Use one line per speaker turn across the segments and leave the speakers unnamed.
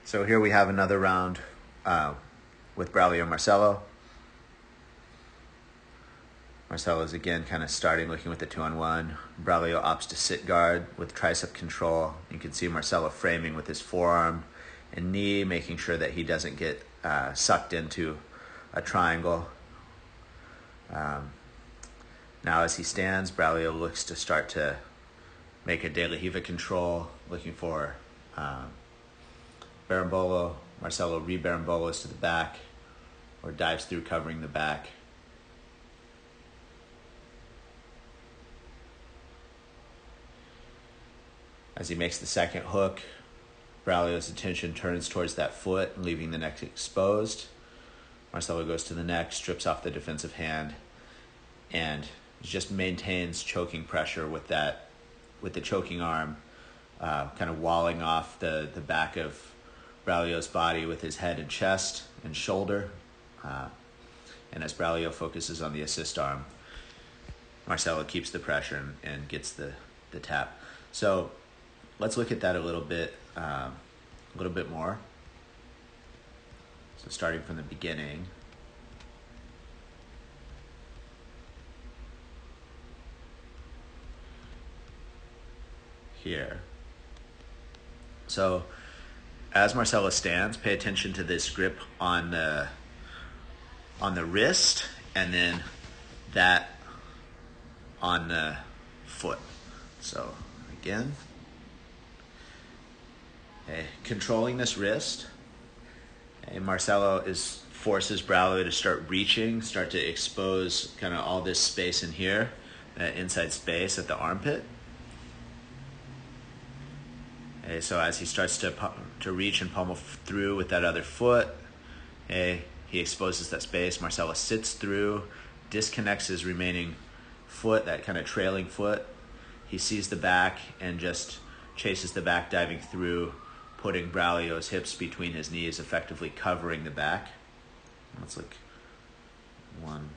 So here we have another round with Braulio and Marcelo. Marcelo is again kind of starting looking with the 2-on-1. Braulio opts to sit guard with tricep control. You can see Marcelo framing with his forearm and knee, making sure that he doesn't get sucked into a triangle. Now as he stands, Braulio looks to start to make a de la Riva control, looking for Berimbolo. Marcelo re-Berimbolos to the back or dives through covering the back. As he makes the second hook, Braulio's attention turns towards that foot, leaving the neck exposed. Marcelo goes to the neck, strips off the defensive hand, and just maintains choking pressure with the choking arm, kind of walling off the back of Braulio's body with his head and chest and shoulder. And as Braulio focuses on the assist arm, Marcelo keeps the pressure and gets the tap. So let's look at that a little bit more. So starting from the beginning. Here. So as Marcelo stands, pay attention to this grip on the wrist and then that on the foot. So again, controlling this wrist. Marcelo forces Braulio to start reaching, start to expose kind of all this space in here, that inside space at the armpit. So as he starts to reach and pummel through with that other foot, he exposes that space. Marcelo sits through, disconnects his remaining foot, that kind of trailing foot. He sees the back and just chases the back, diving through, putting Braulio's hips between his knees, effectively covering the back. Let's look one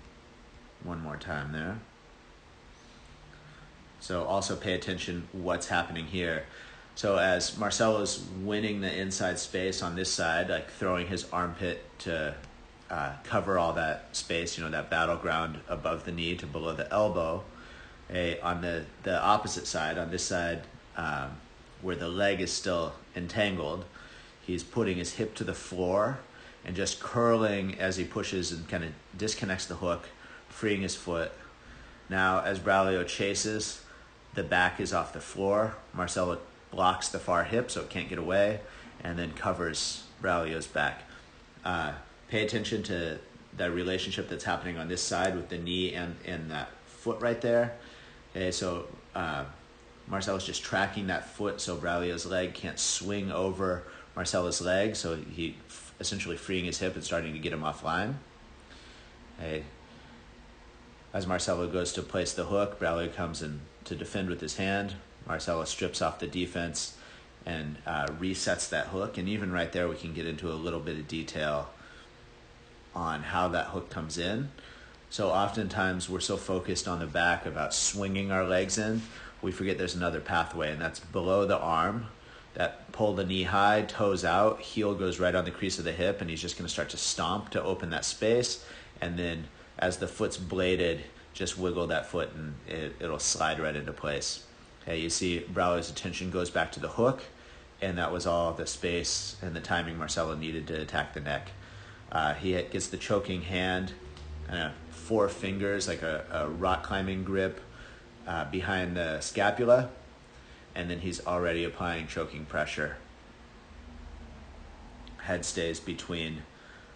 more time there. So also pay attention what's happening here. So as Marcelo's winning the inside space on this side, like throwing his armpit to cover all that space, that battleground above the knee to below the elbow, on the opposite side, on this side, where the leg is still entangled, he's putting his hip to the floor and just curling as he pushes and kind of disconnects the hook, freeing his foot. Now, as Braulio chases, the back is off the floor. Marcelo blocks the far hip so it can't get away, and then covers Braulio's back. Pay attention to that relationship that's happening on this side with the knee and that foot right there. So Marcelo's just tracking that foot so Braulio's leg can't swing over Marcelo's leg, so he essentially freeing his hip and starting to get him offline. As Marcelo goes to place the hook, Braulio comes in to defend with his hand. Marcelo strips off the defense and resets that hook. And even right there, we can get into a little bit of detail on how that hook comes in. So oftentimes we're so focused on the back about swinging our legs in, we forget there's another pathway, and that's below the arm. That pull the knee high, toes out, heel goes right on the crease of the hip, and he's just going to start to stomp to open that space. And then as the foot's bladed, just wiggle that foot and it'll slide right into place. You see Braulio's attention goes back to the hook, and that was all the space and the timing Marcelo needed to attack the neck. He gets the choking hand, 4 fingers, like a rock climbing grip behind the scapula, and then he's already applying choking pressure. Head stays between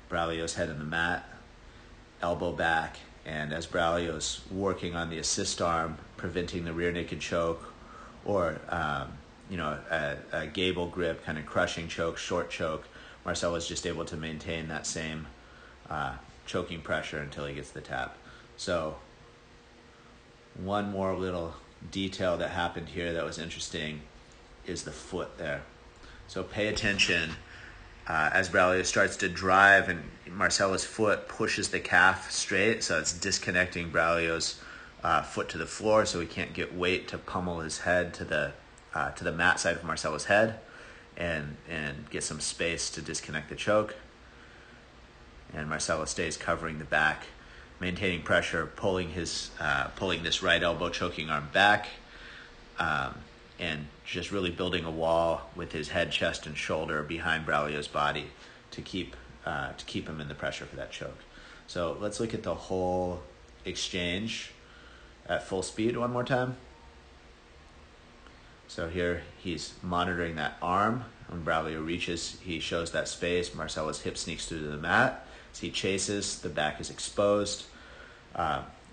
Braulio's head and the mat, elbow back, and as Braulio's working on the assist arm, preventing the rear naked choke, or a gable grip, kind of crushing choke, short choke, Marcelo is just able to maintain that same choking pressure until he gets the tap. So one more little detail that happened here that was interesting is the foot there. So pay attention as Braulio starts to drive and Marcelo's foot pushes the calf straight, so it's disconnecting Braulio's foot to the floor so he can't get weight to pummel his head to the mat side of Marcelo's head. and get some space to disconnect the choke. And Marcelo stays covering the back, maintaining pressure, pulling this right elbow choking arm back, and just really building a wall with his head, chest, and shoulder behind Braulio's body to keep him in the pressure for that choke. So let's look at the whole exchange at full speed one more time. So here he's monitoring that arm. When Braulio reaches, he shows that space. Marcelo's hip sneaks through the mat. As he chases, the back is exposed.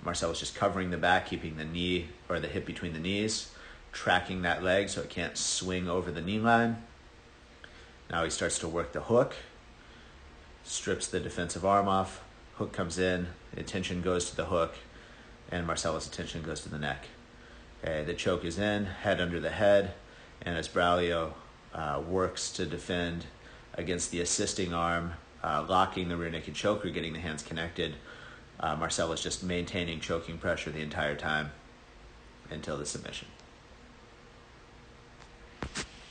Marcelo's just covering the back, keeping the knee or the hip between the knees, tracking that leg so it can't swing over the knee line. Now he starts to work the hook, strips the defensive arm off, hook comes in, the attention goes to the hook, and Marcelo's attention goes to the neck. Okay, the choke is in, head under the head, and as Braulio works to defend against the assisting arm, locking the rear naked choke or getting the hands connected, Marcelo's just maintaining choking pressure the entire time until the submission.